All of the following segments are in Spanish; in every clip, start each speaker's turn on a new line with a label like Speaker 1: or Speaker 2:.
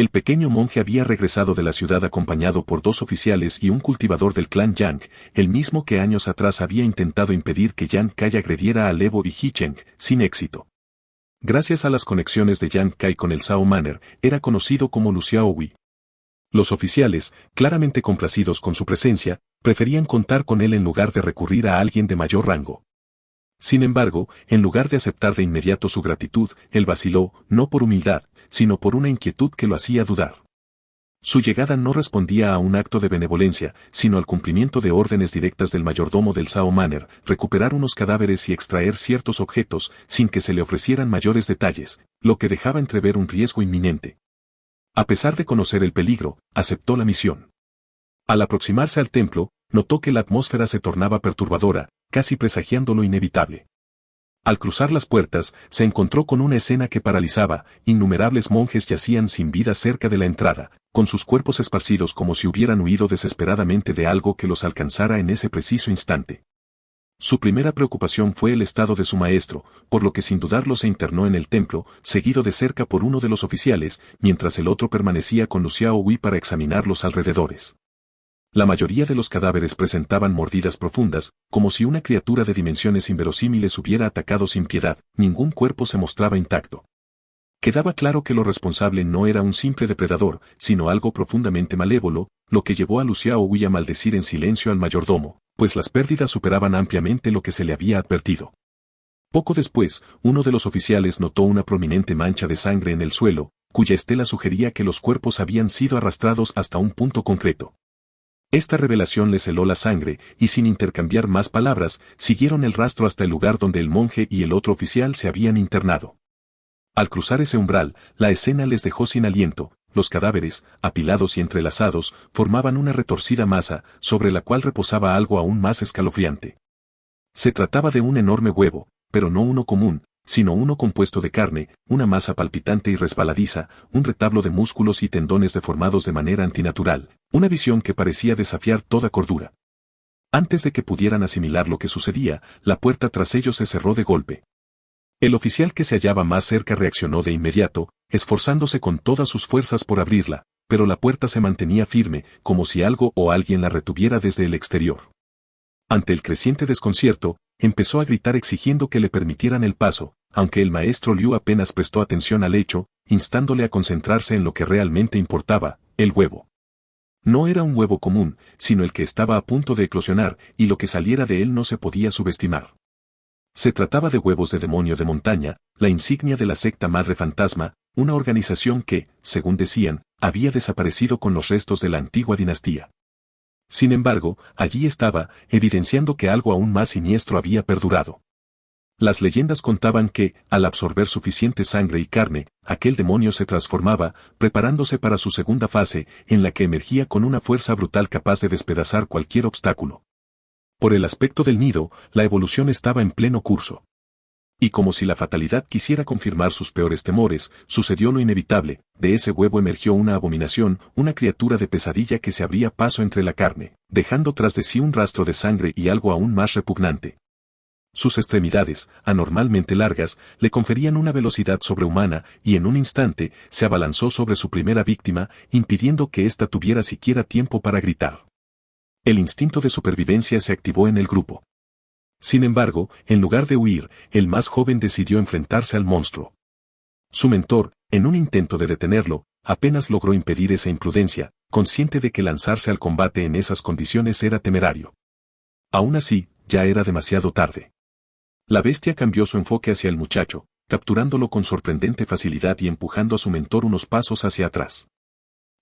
Speaker 1: El pequeño monje había regresado de la ciudad acompañado por 2 oficiales y un cultivador del clan Yang, el mismo que años atrás había intentado impedir que Yang Kai agrediera a Levo y Hicheng, sin éxito. Gracias a las conexiones de Yang Kai con el Sao Manor, era conocido como Lu Xiaowei. Los oficiales, claramente complacidos con su presencia, preferían contar con él en lugar de recurrir a alguien de mayor rango. Sin embargo, en lugar de aceptar de inmediato su gratitud, él vaciló, no por humildad, sino por una inquietud que lo hacía dudar. Su llegada no respondía a un acto de benevolencia, sino al cumplimiento de órdenes directas del mayordomo del Sao Manor, recuperar unos cadáveres y extraer ciertos objetos, sin que se le ofrecieran mayores detalles, lo que dejaba entrever un riesgo inminente. A pesar de conocer el peligro, aceptó la misión. Al aproximarse al templo, notó que la atmósfera se tornaba perturbadora, casi presagiando lo inevitable. Al cruzar las puertas, se encontró con una escena que paralizaba. Innumerables monjes yacían sin vida cerca de la entrada, con sus cuerpos esparcidos como si hubieran huido desesperadamente de algo que los alcanzara en ese preciso instante. Su primera preocupación fue el estado de su maestro, por lo que sin dudarlo se internó en el templo, seguido de cerca por uno de los oficiales, mientras el otro permanecía con Lu Xiaowei para examinar los alrededores. La mayoría de los cadáveres presentaban mordidas profundas, como si una criatura de dimensiones inverosímiles hubiera atacado sin piedad. Ningún cuerpo se mostraba intacto. Quedaba claro que lo responsable no era un simple depredador, sino algo profundamente malévolo, lo que llevó a Lu Xiaowei a maldecir en silencio al mayordomo, pues las pérdidas superaban ampliamente lo que se le había advertido. Poco después, uno de los oficiales notó una prominente mancha de sangre en el suelo, cuya estela sugería que los cuerpos habían sido arrastrados hasta un punto concreto. Esta revelación les heló la sangre, y sin intercambiar más palabras, siguieron el rastro hasta el lugar donde el monje y el otro oficial se habían internado. Al cruzar ese umbral, la escena les dejó sin aliento. Los cadáveres, apilados y entrelazados, formaban una retorcida masa, sobre la cual reposaba algo aún más escalofriante. Se trataba de un enorme huevo, pero no uno común, sino uno compuesto de carne, una masa palpitante y resbaladiza, un retablo de músculos y tendones deformados de manera antinatural, una visión que parecía desafiar toda cordura. Antes de que pudieran asimilar lo que sucedía, la puerta tras ellos se cerró de golpe. El oficial que se hallaba más cerca reaccionó de inmediato, esforzándose con todas sus fuerzas por abrirla, pero la puerta se mantenía firme, como si algo o alguien la retuviera desde el exterior. Ante el creciente desconcierto, empezó a gritar exigiendo que le permitieran el paso, aunque el maestro Liu apenas prestó atención al hecho, instándole a concentrarse en lo que realmente importaba, el huevo. No era un huevo común, sino el que estaba a punto de eclosionar, y lo que saliera de él no se podía subestimar. Se trataba de huevos de demonio de montaña, la insignia de la secta Madre Fantasma, una organización que, según decían, había desaparecido con los restos de la antigua dinastía. Sin embargo, allí estaba, evidenciando que algo aún más siniestro había perdurado. Las leyendas contaban que, al absorber suficiente sangre y carne, aquel demonio se transformaba, preparándose para su segunda fase, en la que emergía con una fuerza brutal capaz de despedazar cualquier obstáculo. Por el aspecto del nido, la evolución estaba en pleno curso. Y como si la fatalidad quisiera confirmar sus peores temores, sucedió lo inevitable. De ese huevo emergió una abominación, una criatura de pesadilla que se abría paso entre la carne, dejando tras de sí un rastro de sangre y algo aún más repugnante. Sus extremidades, anormalmente largas, le conferían una velocidad sobrehumana, y en un instante, se abalanzó sobre su primera víctima, impidiendo que ésta tuviera siquiera tiempo para gritar. El instinto de supervivencia se activó en el grupo. Sin embargo, en lugar de huir, el más joven decidió enfrentarse al monstruo. Su mentor, en un intento de detenerlo, apenas logró impedir esa imprudencia, consciente de que lanzarse al combate en esas condiciones era temerario. Aún así, ya era demasiado tarde. La bestia cambió su enfoque hacia el muchacho, capturándolo con sorprendente facilidad y empujando a su mentor unos pasos hacia atrás.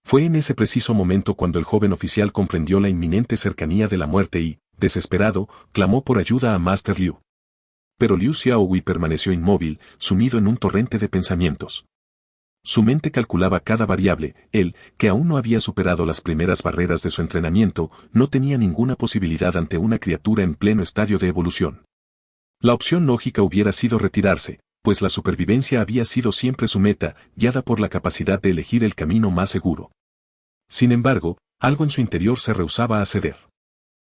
Speaker 1: Fue en ese preciso momento cuando el joven oficial comprendió la inminente cercanía de la muerte y, desesperado, clamó por ayuda a Master Liu. Pero Liu Xiaowei permaneció inmóvil, sumido en un torrente de pensamientos. Su mente calculaba cada variable. Él, que aún no había superado las primeras barreras de su entrenamiento, no tenía ninguna posibilidad ante una criatura en pleno estadio de evolución. La opción lógica hubiera sido retirarse, pues la supervivencia había sido siempre su meta, guiada por la capacidad de elegir el camino más seguro. Sin embargo, algo en su interior se rehusaba a ceder.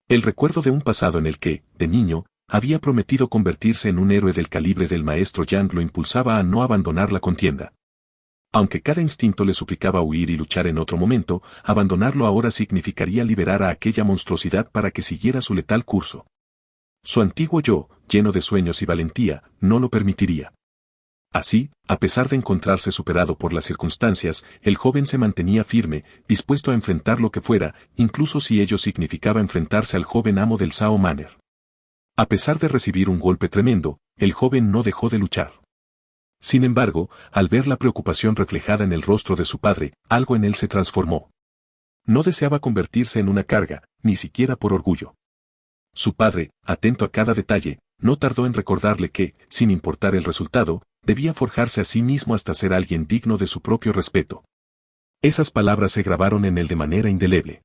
Speaker 1: El recuerdo de un pasado en el que, de niño, había prometido convertirse en un héroe del calibre del maestro Yang lo impulsaba a no abandonar la contienda. Aunque cada instinto le suplicaba huir y luchar en otro momento, abandonarlo ahora significaría liberar a aquella monstruosidad para que siguiera su letal curso. Su antiguo yo, lleno de sueños y valentía, no lo permitiría. Así, a pesar de encontrarse superado por las circunstancias, el joven se mantenía firme, dispuesto a enfrentar lo que fuera, incluso si ello significaba enfrentarse al joven amo del Sao Manor. A pesar de recibir un golpe tremendo, el joven no dejó de luchar. Sin embargo, al ver la preocupación reflejada en el rostro de su padre, algo en él se transformó. No deseaba convertirse en una carga, ni siquiera por orgullo. Su padre, atento a cada detalle, no tardó en recordarle que, sin importar el resultado, debía forjarse a sí mismo hasta ser alguien digno de su propio respeto. Esas palabras se grabaron en él de manera indeleble.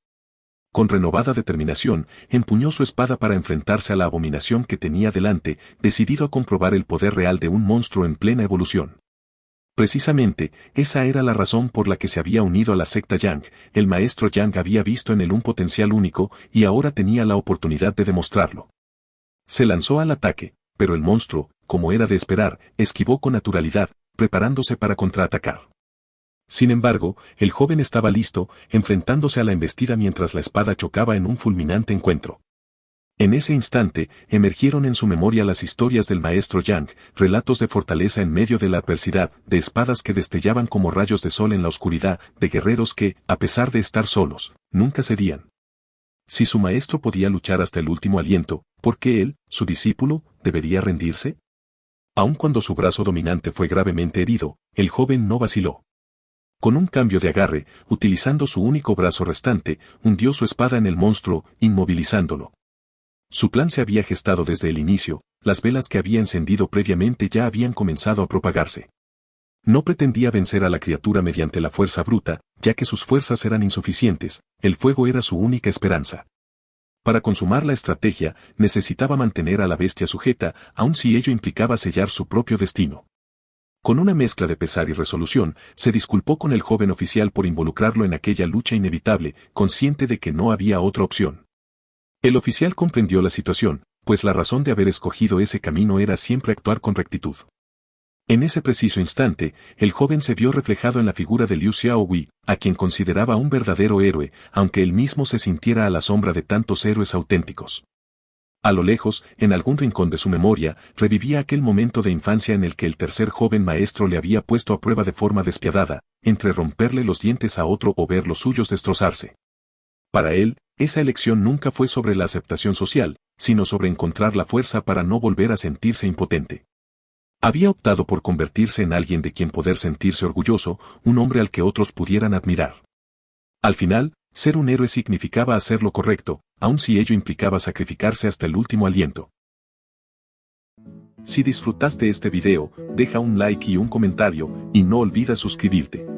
Speaker 1: Con renovada determinación, empuñó su espada para enfrentarse a la abominación que tenía delante, decidido a comprobar el poder real de un monstruo en plena evolución. Precisamente, esa era la razón por la que se había unido a la secta Yang. El maestro Yang había visto en él un potencial único, y ahora tenía la oportunidad de demostrarlo. Se lanzó al ataque, pero el monstruo, como era de esperar, esquivó con naturalidad, preparándose para contraatacar. Sin embargo, el joven estaba listo, enfrentándose a la embestida mientras la espada chocaba en un fulminante encuentro. En ese instante, emergieron en su memoria las historias del maestro Yang, relatos de fortaleza en medio de la adversidad, de espadas que destellaban como rayos de sol en la oscuridad, de guerreros que, a pesar de estar solos, nunca cedían. Si su maestro podía luchar hasta el último aliento, ¿por qué él, su discípulo, debería rendirse? Aun cuando su brazo dominante fue gravemente herido, el joven no vaciló. Con un cambio de agarre, utilizando su único brazo restante, hundió su espada en el monstruo, inmovilizándolo. Su plan se había gestado desde el inicio, las velas que había encendido previamente ya habían comenzado a propagarse. No pretendía vencer a la criatura mediante la fuerza bruta, ya que sus fuerzas eran insuficientes, el fuego era su única esperanza. Para consumar la estrategia, necesitaba mantener a la bestia sujeta, aun si ello implicaba sellar su propio destino. Con una mezcla de pesar y resolución, se disculpó con el joven oficial por involucrarlo en aquella lucha inevitable, consciente de que no había otra opción. El oficial comprendió la situación, pues la razón de haber escogido ese camino era siempre actuar con rectitud. En ese preciso instante, el joven se vio reflejado en la figura de Liu Xiaowei, a quien consideraba un verdadero héroe, aunque él mismo se sintiera a la sombra de tantos héroes auténticos. A lo lejos, en algún rincón de su memoria, revivía aquel momento de infancia en el que el tercer joven maestro le había puesto a prueba de forma despiadada, entre romperle los dientes a otro o ver los suyos destrozarse. Para él, esa elección nunca fue sobre la aceptación social, sino sobre encontrar la fuerza para no volver a sentirse impotente. Había optado por convertirse en alguien de quien poder sentirse orgulloso, un hombre al que otros pudieran admirar. Al final, ser un héroe significaba hacer lo correcto, aun si ello implicaba sacrificarse hasta el último aliento. Si disfrutaste este video, deja un like y un comentario, y no olvides suscribirte.